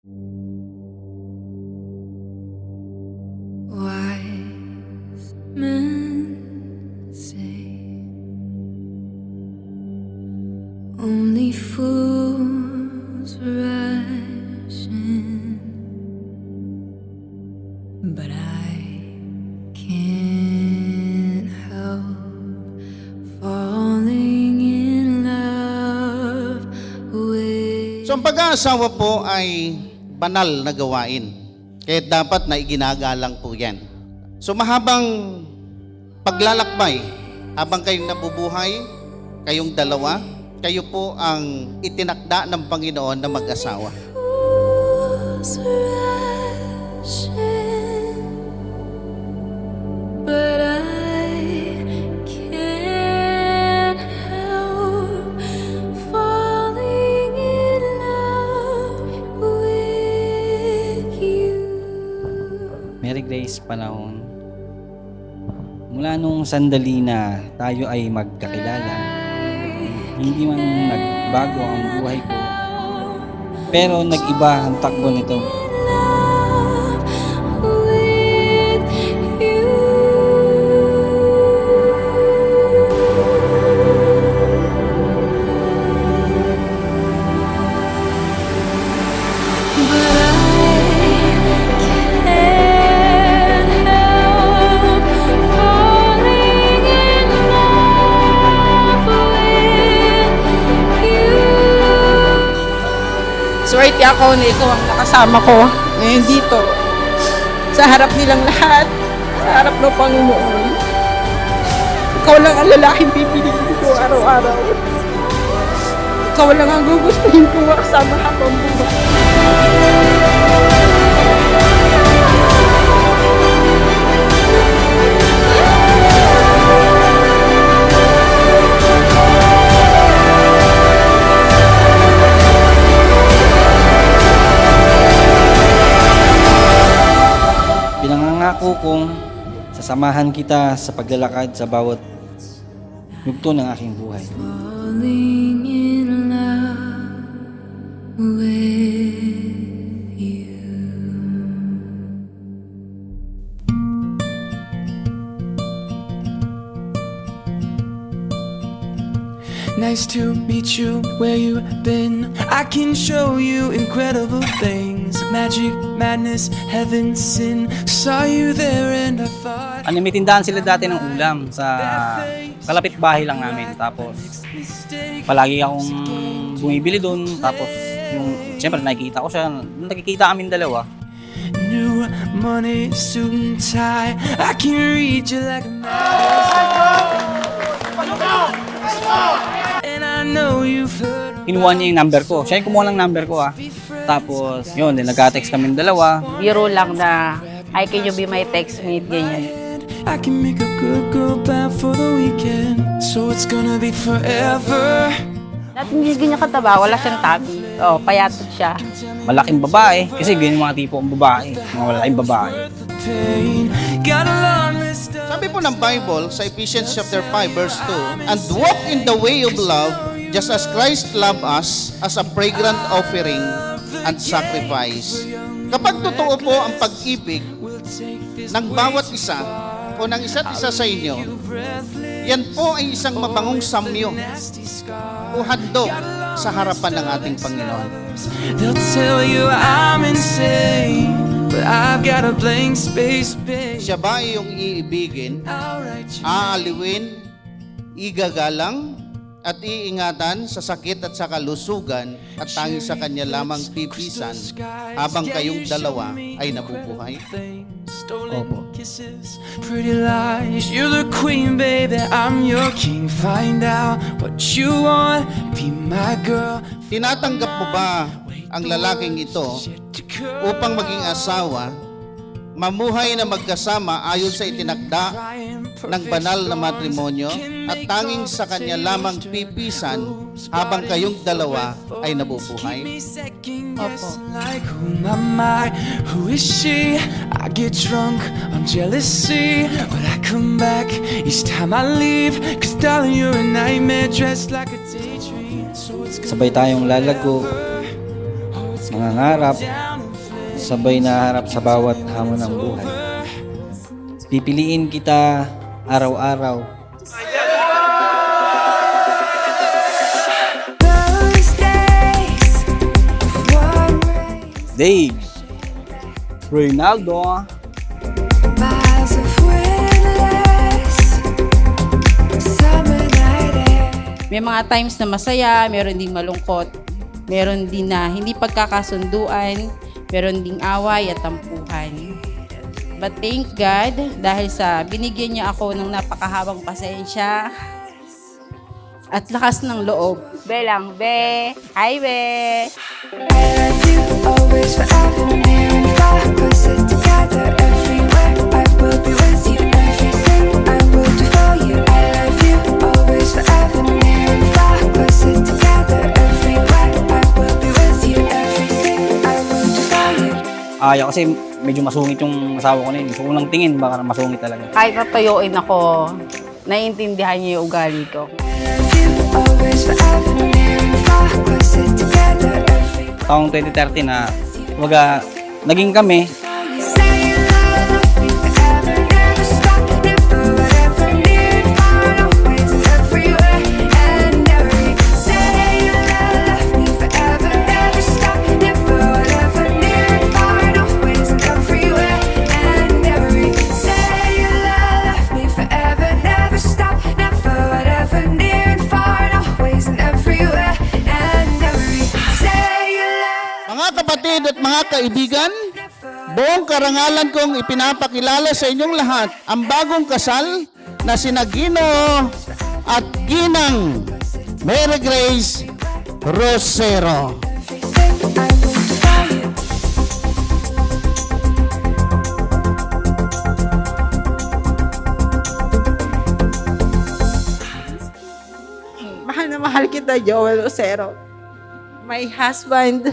Wise men say only fools rush in, but I can't help falling in love with. So ang pag-aasawa po ay banal na gawain. Kaya dapat na iginagalang po yan. So mahabang paglalakbay, habang kayong nabubuhay, kayong dalawa, kayo po ang itinakda ng Panginoon na mag-asawa. Fools rush in, but I can't help falling in love with you. Mary Grace, panahon. Mula nung sandali na tayo ay magkakilala, hindi man nagbago ang buhay ko, pero nag-iba ang takbo nito. With you. But I can't help falling in love with you. Swerte ako na ikaw ang nakasama ko ngayon dito. Sa harap nilang lahat, sa harap ng Panginoon. Ikaw lang ang lalaking pipiliin ko araw-araw. Ikaw lang ang gugustuhin ko kasama habang buhay. Pinangangako kong sasamahan kita sa paglalakad sa bawat yugto ng aking buhay. Falling in love with you. Nice to meet you where you been. I can show you incredible things. Magic, madness, heaven, sin. Saw you there and I thought May tindahan sila dati ng ulam sa kalapit bahay lang namin. Tapos palagi akong bumibili doon. Tapos siyempre nakikita ko siya. Nakikita kami dalawa. new money, suit and tie. I can read you like a magazine. And I know you've heard of Kinuha niya yung number ko. Siya yung kumuha ng number ko Tapos yun, nagka-text kami dalawa. Biro lang na, ay, can you be my text mate, ganyan. I can make a good girl bad for the weekend. So it's gonna be forever. At hindi ganyan kataba, wala siyang tabi. Oh, payatot siya. Malaking babae. Kasi ganyan yung mga tipo ng babae. Mga malaking babae. Pain. Got a long list of Sabi po ng Bible sa Ephesians chapter 5 verse 2, and walk in the way of love, just as Christ loved us as a fragrant offering and sacrifice. Kapag totoo po ang pag-ibig ng bawat isa o ng isa't isa sa inyo, yan po ay isang mabangong samyo o handog sa harapan ng ating Panginoon. They'll tell you I'm insane, but I've got a blank space, babe. Siya ba ay iyong iibigin, I'll write you. aaliwin, igagalang, at iingatan sa sakit at sa kalusugan at tanging sa Kanya lamang pipisan habang kayong dalawa ay nabubuhay? Stolen kisses, pretty lies. You're the queen, baby. I'm your king. Find out what you want. Be my girl. Tinatanggap mo ba ang lalaking ito upang maging asawa, mamuhay na magkasama ayon sa itinakda ng banal na matrimonyo at tanging sa Kanya lamang pipisan habang kayong dalawa ay nabubuhay? Opo. Like, who am I? Who is she? I get drunk on jealousy, but I come back each time I leave. Cause darling, you're a nightmare dressed like a daydream. So it's Sabay tayong lalago, mangangarap, sabay na harap sa bawat hamon ng buhay. Pipiliin kita araw-araw. Those days of one Dave Reynaldo. miles of windless summer night air. May mga times na masaya, meron ding malungkot, meron din na hindi pagkakasunduan, meron ding away at tampuhan. But thank God dahil sa binigyan niya ako ng napakahabang pasensya at lakas ng loob. Be lang, be. Hi, be. I love you always, forever, near and far, closer together everywhere. I will be with you, everything I will do for you. I love you always, forever, near and far, closer together everywhere. I will be with you, everything I will do for you. Ayaw kasi medyo masungit yung asawa ko na yun. So unang tingin, baka masungit talaga. Kahit natuyuin ako, naiintindihan niya yung ugali ko. I love you always, forever, near and far, closer together everywhere. Taong 2013 na, kumbaga, naging kami. Say you love me forever, never stop, never, whatever, near and far, always and everywhere and every. Say you love me forever, never stop, never, whatever, near and far, always and everywhere and every. Say you love me forever, never stop, never, whatever, near and far, always and everywhere and every. Say you love. Mga kapatid at mga kaibigan, buong karangalan kong ipinapakilala sa inyong lahat ang bagong kasal na sina Gino at Ginang Mary Grace Rosero. I will do for you. Mahal na mahal kita, Joel Rosero. My husband.